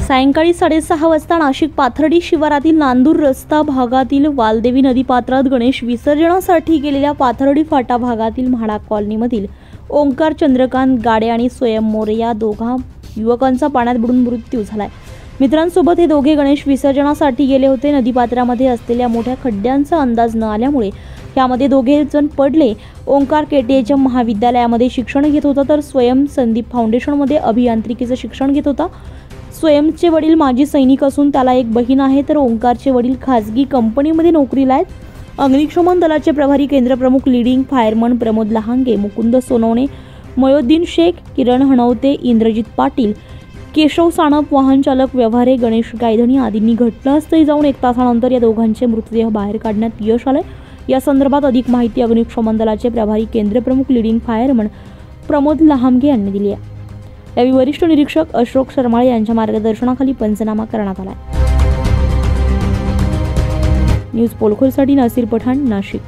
सायंकाळी 6:30 वाजता नाशिक पाथर्डी शिवारातील नांदूर रस्ता भागातील वालदेवी नदीपात्रात गणेश विसर्जनासाठी गेलेल्या पाथर्डी फाटा भागातील म्हाडा कॉलनीमधील ओंकार चंद्रकांत गाडे आणि स्वयं मोरे या दोघा युवकांचा पाण्यात बुडून मृत्यू झालाय। मित्रांसोबत हे दोघे गणेश विसर्जनासाठी गेले होते। नदीपात्रामध्ये असलेल्या मोठ्या खड्ड्यांचा अंदाज न आल्यामुळे यामध्ये दोघे जण पडले। ओंकार केटीएच्या महाविद्यालयामध्ये शिक्षण घेत होता, तर स्वयं संदीप फाउंडेशनमध्ये अभियांत्रिकीचे शिक्षण घेत होता। स्वयंचे वडील माजी सैनिक असून त्याला एक बहीण आहे, तर ओंकारचे वडील खासगी कंपनीमध्ये नोकरीला आहेत। अग्निशमन दलाचे प्रभारी केंद्रप्रमुख लीडिंग फायरमन प्रमोद लहांगे, मुकुंद सोनवणे, मयोद्दीन शेख, किरण हणवते, इंद्रजित पाटील, केशव सानप, वाहन चालक व्यवहारे, गणेश गायधनी आदींनी घटनास्थळी जाऊन 1 तासानंतर या दोघांचे मृतदेह बाहेर काढण्यात यश आले। या संदर्भात अधिक माहिती अग्निशमन दलाचे प्रभारी केंद्रप्रमुख लीडिंग फायरमन प्रमोद लहांगे यांनी दिली आहे। यावेळी वरिष्ठ निरीक्षक अशोक शर्माळे यांच्या मार्गदर्शनाखाली पंचनामा करण्यात आला। न्यूज पोलखोलसाठी नासिर पठाण, नाशिक।